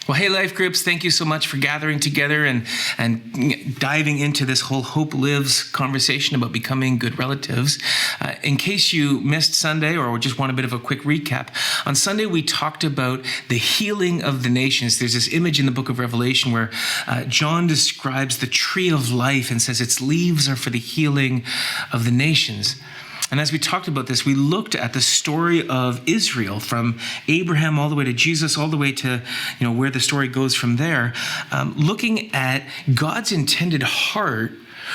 Well, hey, life groups, thank you so much for gathering together and diving into this whole Hope Lives conversation about becoming good relatives. In case you missed Sunday or just want a bit of a quick recap, on Sunday we talked about the healing of the nations. There's this image in the book of Revelation where John describes the tree of life and says its leaves are for the healing of the nations. And as we talked about this, we looked at the story of Israel from Abraham all the way to Jesus, all the way to where the story goes from there, looking at God's intended heart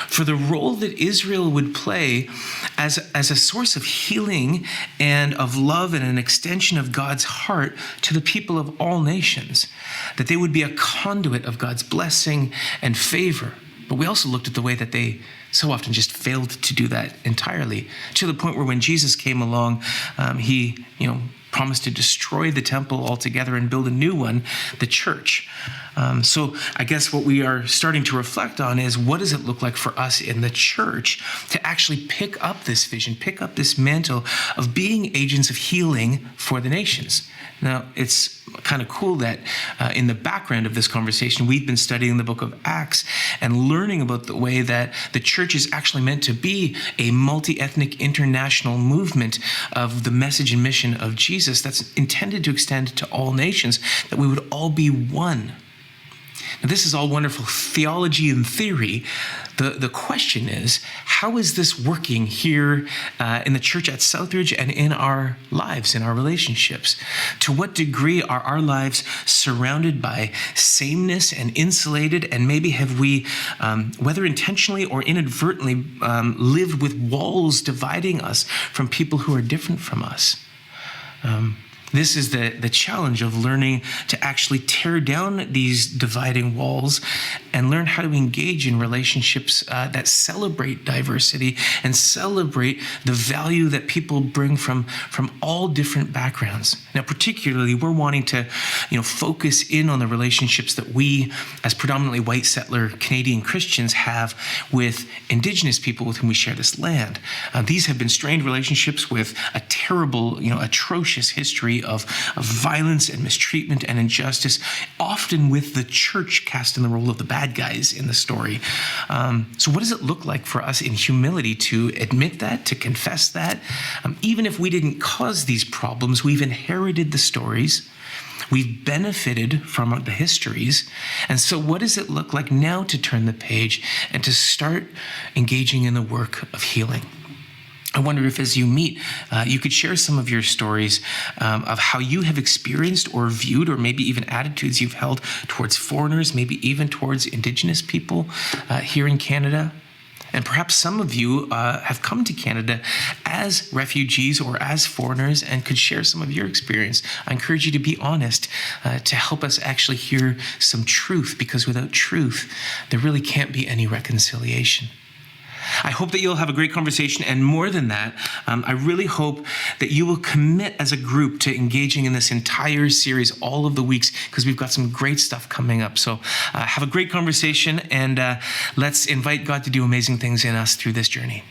for the role that Israel would play as a source of healing and of love and an extension of God's heart to the people of all nations, that they would be a conduit of God's blessing and favor. But we also looked at the way that they so often just failed to do that entirely, to the point where when Jesus came along, he promised to destroy the temple altogether and build a new one, the church. So I guess what we are starting to reflect on is, what does it look like for us in the church to actually pick up this vision, pick up this mantle of being agents of healing for the nations? Now, it's kind of cool that in the background of this conversation, we've been studying the book of Acts and learning about the way that the church is actually meant to be a multi-ethnic international movement of the message and mission of Jesus that's intended to extend to all nations, that we would all be one. Now, this is all wonderful theology and theory. The question is, how is this working here in the church at Southridge and in our lives, in our relationships? To what degree are our lives surrounded by sameness and insulated, and maybe have we, whether intentionally or inadvertently, lived with walls dividing us from people who are different from us? This is the challenge of learning to actually tear down these dividing walls and learn how to engage in relationships that celebrate diversity and celebrate the value that people bring from all different backgrounds. Now, particularly, we're wanting to focus in on the relationships that we, as predominantly white settler Canadian Christians, have with Indigenous people with whom we share this land. These have been strained relationships with a terrible, atrocious history of violence and mistreatment and injustice, often with the church cast in the role of the bad guys in the story. So what does it look like for us in humility to admit that, to confess that? Even if we didn't cause these problems, we've inherited the stories, we've benefited from the histories. And so what does it look like now to turn the page and to start engaging in the work of healing? I wonder if, as you meet, you could share some of your stories of how you have experienced or viewed, or maybe even attitudes you've held towards foreigners, maybe even towards Indigenous people here in Canada. And perhaps some of you have come to Canada as refugees or as foreigners and could share some of your experience. I encourage you to be honest, to help us actually hear some truth, because without truth, there really can't be any reconciliation. I hope that you'll have a great conversation, and more than that, I really hope that you will commit as a group to engaging in this entire series all of the weeks, because we've got some great stuff coming up. So have a great conversation, and let's invite God to do amazing things in us through this journey.